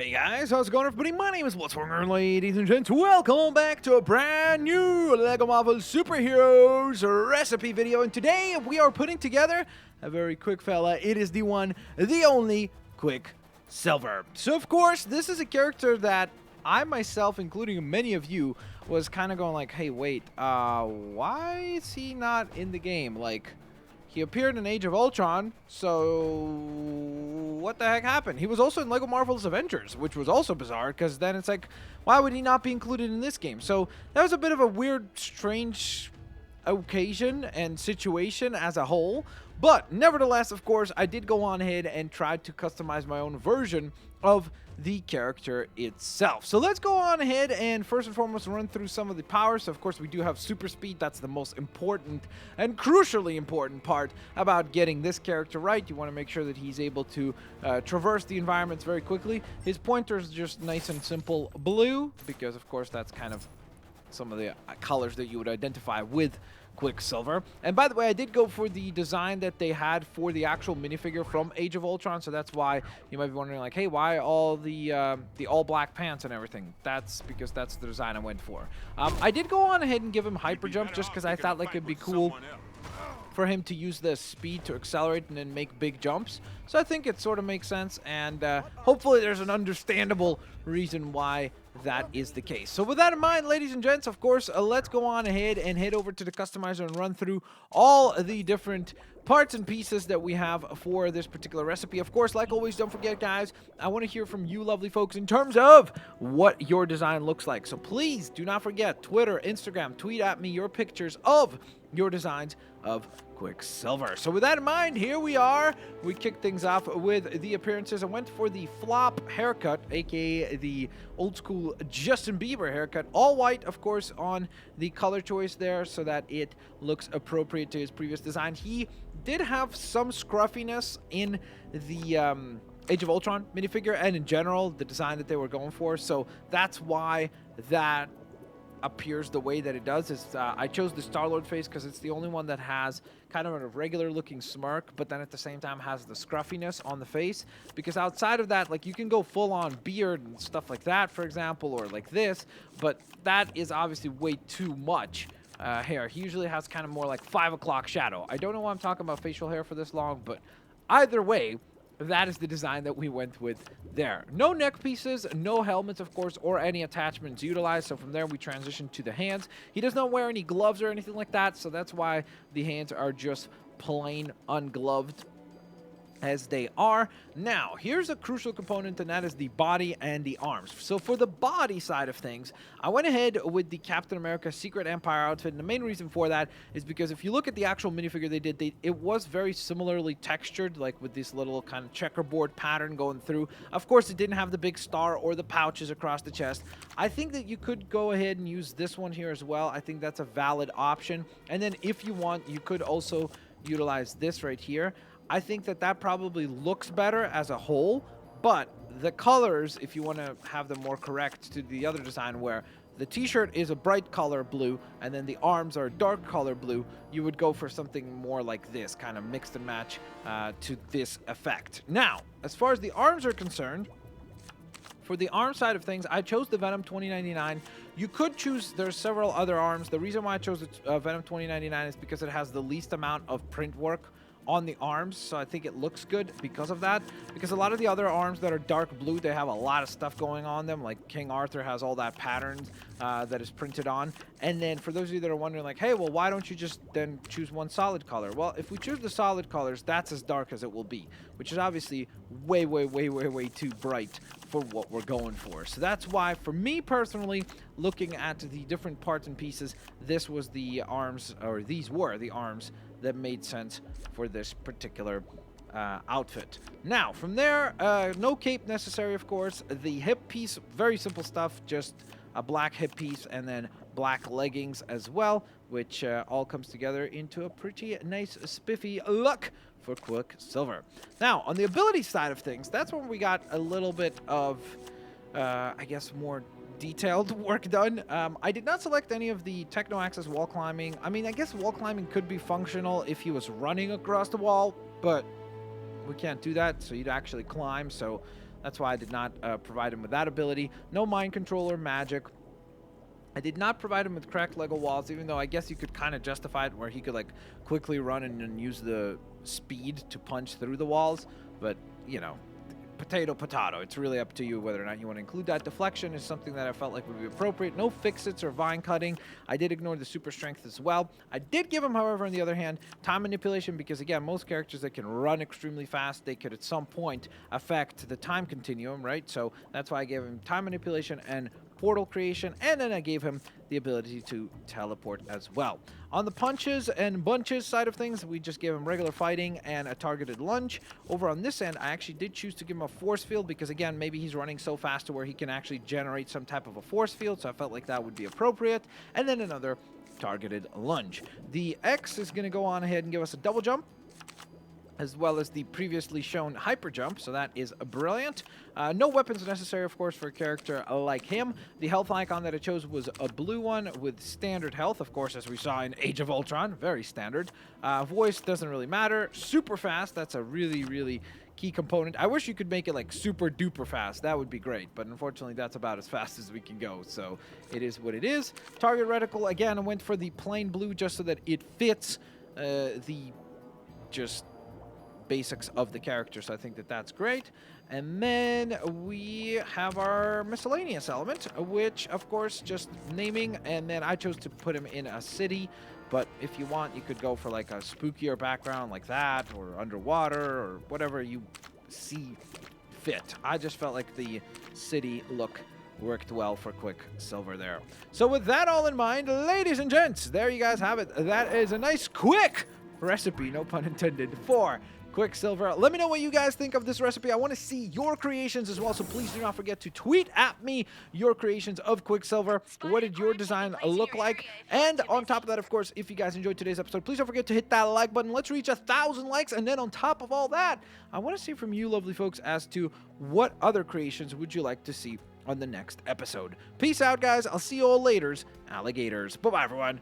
Hey guys, how's it going everybody? My name is Blitzwinger, ladies and gents. Welcome back to a brand new LEGO Marvel Superheroes recipe video. And today we are putting together a very quick fella. It is the one, the only Quicksilver. So of course, this is a character that I myself, including many of you, was kind of going like, hey wait, why is he not in the game? Like, he appeared in Age of Ultron, so what the heck happened? He was also in LEGO Marvel's Avengers, which was also bizarre, because then it's like, why would he not be included in this game? So that was a bit of a weird, strange occasion and situation as a whole. But nevertheless, of course, I did go on ahead and try to customize my own version of the character itself. So let's go on ahead and first and foremost run through some of the powers. So of course we do have super speed. That's the most important and crucially important part about getting this character right. You want to make sure that he's able to traverse the environments very quickly. His pointer is just nice and simple blue, because of course that's kind of some of the colors that you would identify with Quicksilver. And by the way, I did go for the design that they had for the actual minifigure from Age of Ultron, so that's why you might be wondering like, hey, why all the all black pants and everything? That's because that's the design I went for. I did go on ahead and give him hyper jump just because I thought like it'd be cool for him to use the speed to accelerate and then make big jumps. So I think it sort of makes sense, and hopefully there's an understandable reason why that is the case. So with that in mind, ladies and gents, of course, let's go on ahead and head over to the customizer and run through all the different parts and pieces that we have for this particular recipe. Of course, like always, don't forget, guys, I want to hear from you lovely folks in terms of what your design looks like. So please do not forget, Twitter, Instagram, tweet at me your pictures of your designs of Quicksilver. So with that in mind, here we are. We kicked things off with the appearances. I went for the flop haircut, aka the old school Justin Bieber haircut. All white, of course, on the color choice there so that it looks appropriate to his previous design. He did have some scruffiness in the Age of Ultron minifigure and in general the design that they were going for. So that's why that appears the way that it does. Is I chose the Star-Lord face because it's the only one that has kind of a regular looking smirk, but then at the same time has the scruffiness on the face. Because outside of that, like, you can go full on beard and stuff like that, for example, or like this, but that is obviously way too much hair. He usually has kind of more like 5 o'clock shadow. I don't know why I'm talking about facial hair for this long, but either way, that is the design that we went with there. No neck pieces, no helmets, of course, or any attachments utilized. So from there, we transition to the hands. He does not wear any gloves or anything like that, so that's why the hands are just plain ungloved as they are. Now, here's a crucial component, and that is the body and the arms. So for the body side of things, I went ahead with the Captain America Secret Empire outfit, and the main reason for that is because if you look at the actual minifigure they did, it was very similarly textured, like with this little kind of checkerboard pattern going through. Of course, it didn't have the big star or the pouches across the chest. I think that you could go ahead and use this one here as well. I think that's a valid option. And then if you want, you could also utilize this right here. I think that that probably looks better as a whole, but the colors, if you want to have them more correct to the other design where the t-shirt is a bright color blue and then the arms are a dark color blue, you would go for something more like this, kind of mixed and match to this effect. Now, as far as the arms are concerned, for the arm side of things, I chose the Venom 2099. You could choose, there's several other arms. The reason why I chose the Venom 2099 is because it has the least amount of print work on the arms, so I think it looks good because of that. Because a lot of the other arms that are dark blue, they have a lot of stuff going on them, like King Arthur has all that pattern that is printed on. And then for those of you that are wondering like, hey, well, why don't you just then choose one solid color? Well, if we choose the solid colors, that's as dark as it will be, which is obviously way too bright for what we're going for. So that's why, for me personally, looking at the different parts and pieces, this was the arms, or these were the arms that made sense for this particular outfit. Now, from there, no cape necessary, of course. The hip piece, very simple stuff, just a black hip piece and then black leggings as well, which all comes together into a pretty nice spiffy look for Quicksilver. Now, on the ability side of things, that's when we got a little bit of, I guess, more detailed work done. I did not select any of the techno-access wall climbing. I mean, I guess wall climbing could be functional if he was running across the wall, but we can't do that, so you'd actually climb. So That's why I did not provide him with that ability. No mind control or magic. I did not provide him with cracked Lego walls, even though I guess you could kind of justify it where he could like quickly run and use the speed to punch through the walls. But, you know, potato, potato. It's really up to you whether or not you want to include that. Deflection is something that I felt like would be appropriate. No fix-its or vine cutting. I did ignore the super strength as well. I did give him, however, on the other hand, time manipulation because, again, most characters that can run extremely fast, they could at some point affect the time continuum, right? So that's why I gave him time manipulation and portal creation, and then I gave him the ability to teleport as well. On the punches and bunches side of things, we just gave him regular fighting and a targeted lunge. Over on this end, I actually did choose to give him a force field because, again, maybe he's running so fast to where he can actually generate some type of a force field, so I felt like that would be appropriate. And then another targeted lunge. The X is going to go on ahead and give us a double jump, as well as the previously shown hyper jump, so that is brilliant. No weapons necessary, of course, for a character like him. The health icon that I chose was a blue one with standard health, of course, as we saw in Age of Ultron, very standard. Voice doesn't really matter. Super fast, that's a really, really key component. I wish you could make it like super duper fast. That would be great, but unfortunately that's about as fast as we can go, so it is what it is. Target reticle, again, I went for the plain blue just so that it fits the just basics of the character, so I think that that's great. And then we have our miscellaneous element, which of course just naming, and then I chose to put him in a city, but if you want you could go for like a spookier background like that, or underwater, or whatever you see fit. I just felt like the city look worked well for Quicksilver there. So with that all in mind, ladies and gents, there you guys have it. That is a nice quick recipe, no pun intended, for Quicksilver. Let me know what you guys think of this recipe. I want to see your creations as well, so please do not forget to tweet at me your creations of Quicksilver. What did your design look like? And on top of that, of course, if you guys enjoyed today's episode, please don't forget to hit that like button. Let's reach 1,000 likes, and then on top of all that, I want to see from you lovely folks as to what other creations would you like to see on the next episode. Peace out, guys. I'll see you all later, alligators. Bye-bye, everyone.